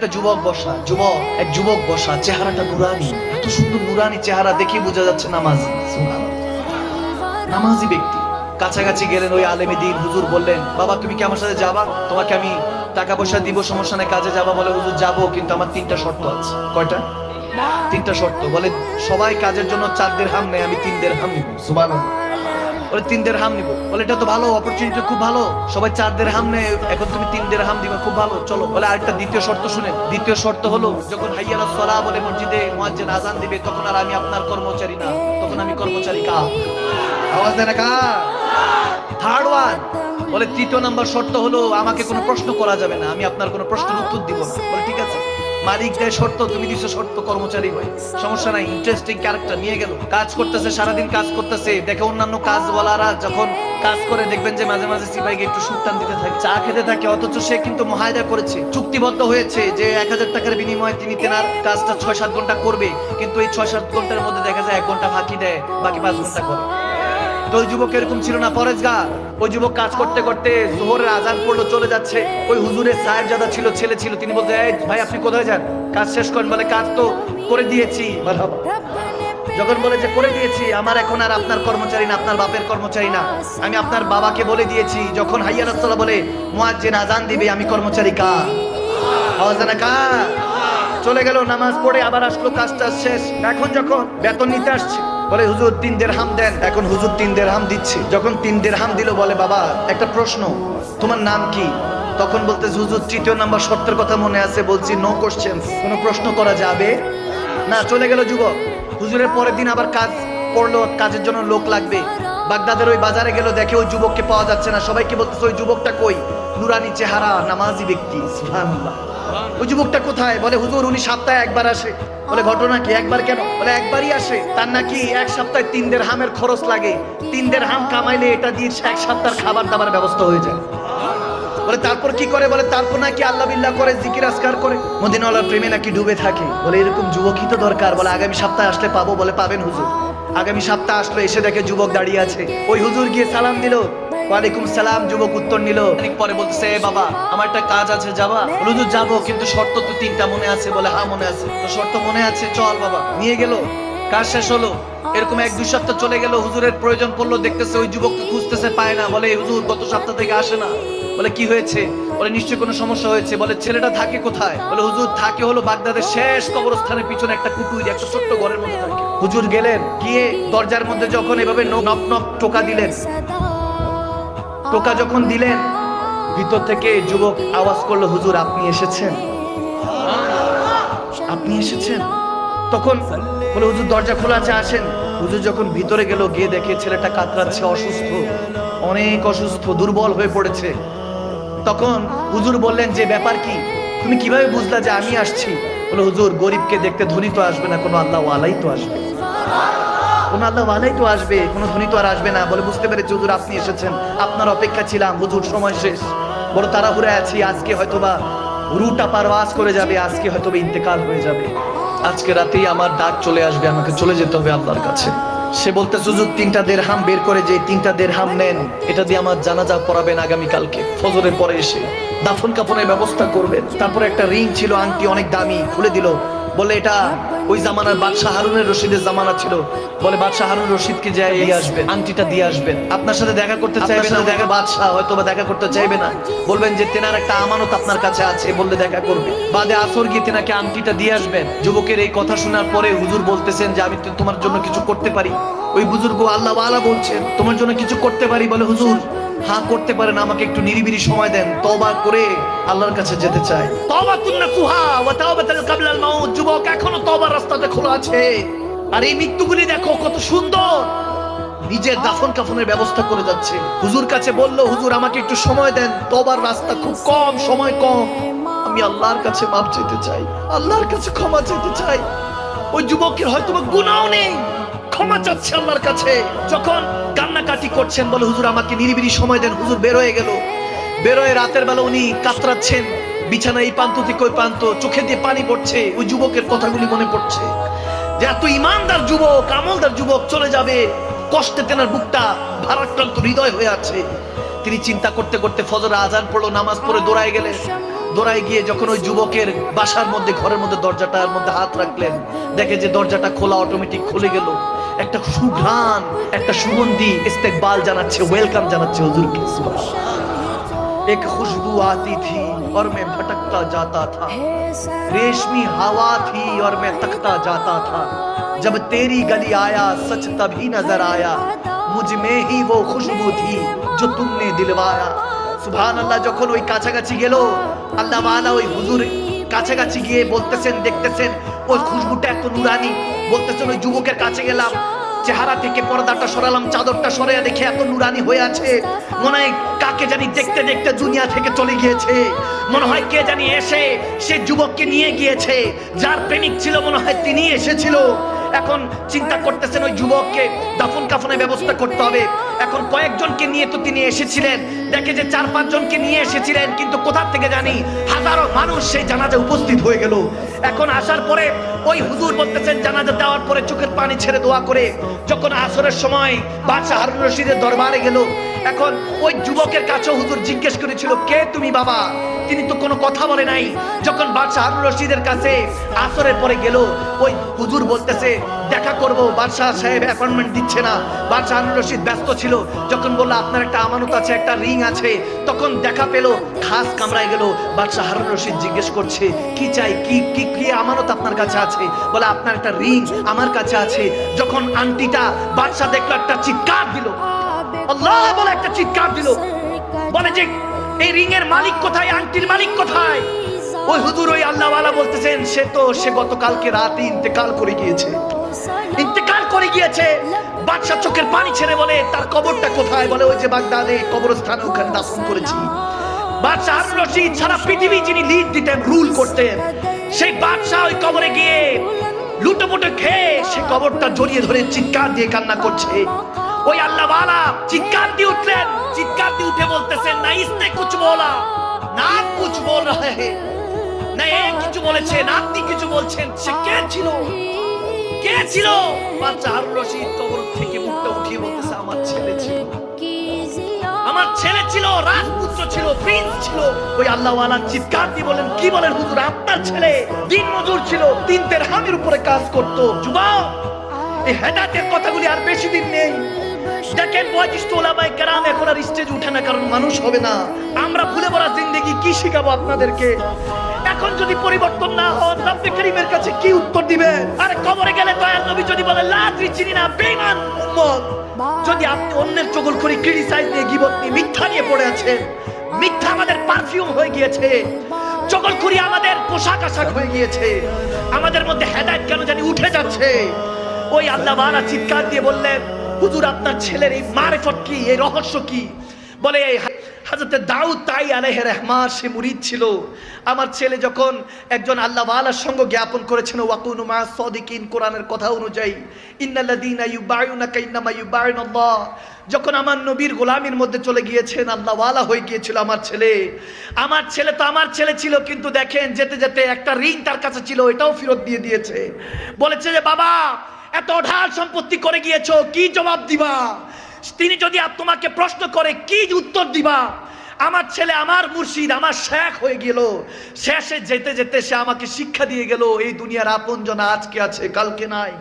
একটা যুবক বসা, এক যুবক বসা, চেহারাটা নুরানি, এত সুন্দর নুরানি চেহারা, দেখে বোঝা যাচ্ছে নামাজি। নামাজি ব্যক্তি। কাছাকাছি গেলেন ওই আলেমে দ্বীন, হুজুর বললেন, বাবা তুমি কি আমার সাথে যাবা? তোমাকে আমি টাকা পয়সা দিব, সমস্যা নেই, কাজে যাবা? বলে হুজুর যাবো, কিন্তু আমার 3টা শর্ত আছে। কয়টা? 3টা শর্ত। বলে সবাই কাজের জন্য 4 দিরহাম নেয়, আমি 3 দিরহাম নিব। সুবহানাল্লাহ। বলে 3 দিরহাম নিব। বলে এটা তো ভালো অপরচুনিটি, খুব ভালো, সবাই 4 দিরহাম নেয়, এখন তুমি 3 দিরহাম দিবা, খুব ভালো, চলো। বলে আরেকটা দ্বিতীয় শর্ত শুনেন। দ্বিতীয় শর্ত হলো, যখন হাইয়া আলাস সালাহ বলে মসজিদে মুয়াজ্জিন আযান দিবে, তখন আর আমি আপনার কর্মচারী না, তখন আমি কর্মচারী কার? আওয়াজ দেন না কার? Third one. বলে 3য় নাম্বার শর্ত হলো, আমাকে কোনো প্রশ্ন করা যাবে না, আমি আপনার কোনো প্রশ্নের উত্তর দিব না। বলে ঠিক আছে, মালিক দেয় শর্ত, তুমি দিছো শর্ত, কর্মচারী হয়, সমস্যা নাই। ইন্টারেস্টিং ক্যারেক্টার নিয়ে গেল, কাজ করতেছে, সারাদিন কাজ করতেছে, দেখে অন্যান্য কাজওয়ালারা যখন কাজ করে দেখবেন যে মাঝে মাঝে সিপাইকে একটু সুক্তান দিতে থাকে, চা খেতে থাকে, অথচ সে কিন্তু মুহায়দা করেছে, চুক্তিবদ্ধ হয়েছে যে 1000 টাকার বিনিময়ে তিনি তেনার কাজটা 6-7 ঘন্টা করবে, কিন্তু এই 6-7 ঘন্টার মধ্যে দেখা যায় 1 ঘন্টা ফাঁকি দেয়, বাকি 5 ঘন্টা করে। তো ওই যুবক এরকম ছিল না, পরেজগার। ওই যুবক কাজ করতে করতে জোহরের আজান পড়লো, চলে যাচ্ছে। ওই হুজুরের সাহেবজাদা ছিল, ছেলে ছিল, তিনি বলতে, এই ভাই আপনি কোথায় যান? কাজ শেষ করেন। বলে কাজ তো করে দিয়েছি। যখন বলে যে করে দিয়েছি, আমার এখন আর আপনার কর্মচারী না, আপনার বাপের কর্মচারী না, আমি আপনার বাবাকে বলে দিয়েছি যখন হাইয়া আলাস সালাহ বলে মুয়াজ্জিন আজান দিবে, আমি কর্মচারী কার? আওয়াজ না কার? চলে গেল, নামাজ পড়ে আবার আসলো, কাজটা শেষ। এখন যখন বেতন নিতে আসছে, বলে হুজুর 3 দিরহাম দেন। এখন হুজুর 3 দিরহাম দিচ্ছে। যখন 3 দিরহাম দিল, বলে বাবা একটা প্রশ্ন, তোমার নাম কি? তখন বলতেছে, হুজুর 3য় নাম্বার শর্তের কথা মনে আছে, বলছি নো কোশ্চেন, কোনো প্রশ্ন করা যাবে না। চলে গেল যুবক। হুজুরের পরের দিন আবার কাজ পড়লো, কাজের জন্য লোক লাগবে। বাগদাদের ওই বাজারে গেল, দেখে ওই যুবককে পাওয়া যাচ্ছে না। সবাইকে বলতেছে, ওই যুবকটা কই? নুরানি চেহারা, নামাজি ব্যক্তি। সুবহানাল্লাহ। ওই যুবকটা কোথায়? বলে হুজুর উনি সপ্তাহে একবার আসে। বলে ঘটনা কি? একবার কেন? বলে একবারই আসে, তার নাকি 1 সপ্তাহে 3 দিরহামের খরচ লাগে, 3 দিরহাম কামাইলে এটা দিয়ে 1 সপ্তাহের খাবার দাবার ব্যবস্থা হয়ে যায়। বলে তারপর কি করে? বলে তারপর নাকি আল্লাহ বিল্লাহ করে, জিকির আজকার করে, মদিনাওয়ালার প্রেমে নাকি ডুবে থাকে। বলে এরকম যুবকই তো দরকার। বলে আগামী সপ্তাহে আসলে পাবো। বলে পাবেন হুজুর। আগামী সপ্তাহে আসলো, এসে দেখে যুবক দাঁড়িয়ে আছে। ওই হুজুর গিয়ে সালাম দিল, ওয়ালাইকুম সালাম, যুবক উত্তর নিল। পরে বলতেছে, বাবা আমার একটা কাজ আছে, যাবা? হুজুর যাবো, কিন্তু শর্ত তো 3টা মনে আছে। বলে হ্যাঁ মনে আছে। তো শর্ত মনে আছে, চল বাবা। নিয়ে গেল, কাজ শেষ হলো। এরকম 1-2 সপ্তাহ চলে গেল, হুজুরের প্রয়োজন পড়লো, দেখতেছে ওই যুবককে খুঁজতেছে, পায় না। বলে হুজুর গত সপ্তাহ থেকে আসে না। বলে কি হয়েছে? বলে নিশ্চয়ই কোনো সমস্যা হয়েছে। বলে ছেলেটা থাকে কোথায়? বলে হুজুর থাকে হলো বাগদাদের শেষ কবরস্থানের পিছনে একটা কুটুরি, একটা ছোট্ট ঘরের মধ্যে থাকে। হুজুর গেলেন, গিয়ে দরজার মধ্যে যখন এভাবে নক নক টোকা দিলেন, টোকা যখন দিলেন, ভিতর থেকে যুবক আওয়াজ করলো, হুজুর আপনি এসেছেন? আপনি এসেছেন? তখন বলে হুজুর দরজা খোলা আছে, আসেন। হুজুর যখন ভিতরে গেল, গিয়ে দেখে ছেলেটা কাতরাচ্ছে, অসুস্থ, অনেক অসুস্থ, দুর্বল হয়ে পড়েছে। তখন হুজুর বললেন, যে ব্যাপার কি, তুমি কিভাবে বুঝলা যে আমি আসছি? বলে হুজুর গরিবকে দেখতে ধনী তো আসবে না, কোনো আল্লাহ ওয়ালাই তো আসবে, কোনো আল্লাহ ওয়ালাই তো আসবে, কোনো ধনী তো আর আসবে না। বলে বুঝতে পেরেছি হুজুর আপনি এসেছেন, আপনার অপেক্ষা ছিলাম। হুজুর সময় শেষ, বড় তাড়াহুড়ে আছি, আজকে হয়তোবা রুটা পারওয়াজ করে যাবে, আজকে হয়তোবা ইন্তেকাল হয়ে যাবে, আজকে রাতেই আমার ডাক চলে আসবে, আমাকে চলে যেতে হবে আল্লাহর কাছে। সে বলতে, হুজুর 3টা দিরহাম বের করে, যে 3টা দিরহাম নেন, এটা দিয়ে আমার জানাজা পড়াবেন আগামীকালকে ফজরের পরে এসে, দাফন কাফনের ব্যবস্থা করবেন। তারপরে একটা রিং ছিল, আংটি অনেক দামি, খুলে দিল। বলে এটা ওই জামানার বাদশাহ হারুনের রশিদের জামানা ছিল। বলে বাদশাহ হারুন রশিদকে যাই দিয়ে আসবেন, আংটিটা দিয়ে আসবেন। আপনার সাথে দেখা করতে চাইবে না, দেখা বাদশাহ হয়তো বা দেখা করতে চাইবে না, বলবেন যে তেনার একটা আমানত আপনার কাছে আছে, বললে দেখা করবে। বাদে আসর গিয়ে তেনাকে আংটিটা দিয়ে আসবেন। যুবকের এই কথা শোনার পরে হুজুর বলতেছেন যে আমি তো তোমার জন্য কিছু করতে পারি। ওই বুজুর্গ আল্লাহ ওয়ালা বলছেন, তোমার জন্য কিছু করতে পারি? বলে হুজুর হ্যাঁ করতে পারেন, আমাকে একটু নিরিবিলি সময় দেন, তওবা করে আল্লাহর কাছে যেতে চাই। তওবাতুন নাসুহা ওয়া তাওবাতুল ক্বাবলাল মাউত। যুবক এখনো তওবার রাস্তাতে খোলা আছে। আর এই মৃত্যুগুলি দেখো কত সুন্দর, নিজের দাফন কাফনের ব্যবস্থা করে যাচ্ছে। হুজুর কাছে বলল, হুজুর আমাকে একটু সময় দেন, তওবার রাস্তা খুব কম, সময় কম, আমি আল্লাহর কাছে মাফ চাইতে চাই, আল্লাহর কাছে ক্ষমা চাইতে চাই। ওই যুবকের হয়তো গুনাহও নেই, ক্ষমা চাচ্ছে আল্লাহর কাছে। যখন কান্নাকাটি করছেন, বলে হুজুর আমাকে নিরিবিলি সময় দেন। হুজুর বের হয়ে গেল। বের হয়ে রাতের বেলা উনি কাতরাচ্ছেন, বিছানা এই প্রান্ত থেকে ওই প্রান্ত, চোখে দিয়ে পানি পড়ছে। ওই যুবকের কথাগুলি মনে পড়ছে, যে এত ইমানদার যুবক, আমলদার যুবক চলে যাবে, কষ্টে তেনার বুকটা ভারাক্রান্ত হৃদয় হয়ে আছে। তিনি চিন্তা করতে করতে ফজর আজান পড়লো, নামাজ পড়ে দৌড়ায় গেলেন। দৌড়ায় গিয়ে যখন ওই যুবকের বাসার মধ্যে, ঘরের মধ্যে দরজাটার মধ্যে হাত রাখলেন, দেখে যে দরজাটা খোলা, অটোমেটিক খুলে গেল। একটা সুঘ্রাণ, একটা সুগন্ধি ইস্তেকবাল জানাচ্ছে, ওয়েলকাম জানাচ্ছে হুজুরকে। एक खुशबू आती थी और मैं भटकता जाता था, रेशमी हवा थी और मैं तकता जाता था, जब तेरी गली आया सच तभी नजर आया, मुझ में ही वो खुशबू थी जो तुमने दिलवाया। सुभान अल्लाह। যখন ওই কাছাকাছি গেল, আল্লাহ ওয়ালা ওই হুজুর কাছাকাছি গিয়ে বলতেছেন, দেখতেছেন ওই খুশবুটা এত নুরানি, বলতেছেন ওই যুবকের কাছে গেলাম, চেহারা থেকে পর্দাটা সরালাম, চাদরটা সরাইয়া দেখে এত নুরানি হয়ে আছে, মনে হয় কাকে জানি দেখতে দেখতে দুনিয়া থেকে চলে গিয়েছে, মনে হয় কে জানি এসে সে যুবককে নিয়ে গিয়েছে, যার প্রেমিক ছিল মনে হয় তিনি এসেছিল। এখন চিন্তা করতেছেন ওই যুবককে দাফন কাফনের ব্যবস্থা করতে হবে। এখন কয়েকজনকে নিয়ে তো তিনি এসেছিলেন, দেখে যে 4-5 জনকে নিয়ে এসেছিলেন, কিন্তু কোথা থেকে জানি হাজারো মানুষ সেই জানাজায় উপস্থিত হয়ে গেল। এখন আসার পরে ওই হুজুর বলতেছেন, জানাজা দেওয়ার পরে চোখের পানি ছেড়ে দোয়া করে যখন আসরের সময় বাদশা হারুন রশিদের দরবারে গেল, এখন ওই যুবকের কাছে হুজুর জিজ্ঞেস করেছিল, কে তুমি বাবা? তিনি তো কোনো কথা বলে নাই। যখন বাদশা হারুন রশিদের কাছে আসরের পরে গেল, ওই হুজুর বলতেছে দেখা করব, বাদশা সাহেব অ্যাপয়েন্টমেন্ট দিচ্ছে না। বাদশা হারুন রশিদ ব্যস্ত ছিল। যখন বলল আপনার একটা আমানত আছে, একটা রিং আছে, তখন দেখা পেল, খাস কামরায় গেল। বাদশা হারুন রশিদ জিজ্ঞেস করছে, কি চাই, কি কি কি আমানত আপনার কাছে আছে? বলে আপনার একটা রিং আমার কাছে আছে। যখন আন্টিটা বাদশা দেখলো, একটা চিৎকার দিল, আল্লাহ বলে একটা চিৎকার দিল, বলে যে এই রিং এর মালিক কোথায়, আন্টির মালিক কোথায়? ওই হুজুর ওই আল্লাহওয়ালা বলতেছেন, সে গতকালকে রাতে ইন্তেকাল করে গিয়েছে, ইন্তেকাল করে গিয়েছে। বাদশা চোখের পানি ছেড়ে বলে, তার কবরটা কোথায়? বলে ওই যে বাগদাদে কবরস্থানে, ওখানে দাফন করেছি। বাদশা হারুন রশিদ সারা পৃথিবী যিনি লিড দিতেন, রুল করতেন, সেই বাদশা ওই কবরে গিয়ে লুটোপুটো খেয়ে সে কবরটা জড়িয়ে ধরে চিৎকার দিয়ে কান্না করছে। ওই আল্লাহওয়ালা চিৎকার দিয়ে উঠলেন, চিৎকার দিয়ে উঠে বলতেছেন, না ইসনে কুছ বলা, না কুছ বল রহে হে, না এ কিছু বলেছে, না আপনি কিছু বলছেন। সে কে ছিল? কে ছিল? বাদশা হারুন রশিদ কবর থেকে মুখটা উঠিয়ে বলতেছে, আমার ছেলে ছিল, আমার ছেলে ছিল, রাজপুত্র ছিল, প্রিন্স ছিল। ওই আল্লাহওয়ালা চিৎকার দিয়ে বলেন, কি বলেন হুজুর? আপনার ছেলে দিন মজুর ছিল, 3 দিরহামের উপরে কাজ করত। যুবক, এই হেদায়েতের কথাগুলি আর বেশি দিন নেই। দেখেন বয়োজ্যেষ্ঠ ওলামায়ে কেরাম এখন আর স্টেজে উঠে না, কারণ মানুষ হবে না। আমরা ভুলে ভরা জিন্দেগি কি শিখাবো আপনাদেরকে? এখন যদি পরিবর্তন না হন, রব্বে করিমের কাছে কি উত্তর দিবেন? আরে কবরে গেলে দয়াল নবী যদি বলে লা আদরি, চিনি না, বেঈমান উম্মত। যদি আপনি অন্যের চগলখড়ি, ক্রিটিসাইজ নিয়ে, গীবত নিয়ে, মিথ্যা নিয়ে পড়ে আছেন, মিথ্যা আমাদের পারফিউম হয়ে গিয়েছে, চগলখড়ি আমাদের পোশাক আশাক হয়ে গিয়েছে, আমাদের মধ্যে হেদায়েত কেন জানি উঠে যাচ্ছে। ওই আল্লাহওয়ালা চিৎকার দিয়ে বললেন, হুজুর আপনার ছেলের এই মারিফত কি, এই রহস্য কি? বলে হযরত দাউদ তাই আলাইহির রহমান সে মুরিদ ছিল। আমার ছেলে যখন একজন আল্লাহওয়ালার সঙ্গ জ্ঞাপন করেছেন, ওয়াকুনু মা সাদিকিন, কোরআনের কথা অনুযায়ী, ইন্নাল্লাযীনা ইউবায়ুনাকা ইন্নামা ইউবায়ুনাল্লাহ, যখন আমার নবীর গোলামির মধ্যে চলে গিয়েছেন, আল্লাহওয়ালা হয়ে গিয়েছিল আমার ছেলে। আমার ছেলে তো আমার ছেলে ছিল, কিন্তু দেখেন যেতে যেতে একটা রিং তার কাছে ছিল, এটাও ফেরত দিয়ে দিয়েছে। বলেছে যে বাবা, এত ঢাল সম্পত্তি করে গিয়েছো, কি জবাব দিবা? তিনি যদি তোমাকে প্রশ্ন করে কি উত্তর দিবা? আমার ছেলে আমার মুর্শিদ, আমার শেখ হয়ে গেল। শেষে যেতে যেতে সে আমাকে শিক্ষা দিয়ে গেল, এই দুনিয়ার আপনজন আজকে আছে, কালকে নাই।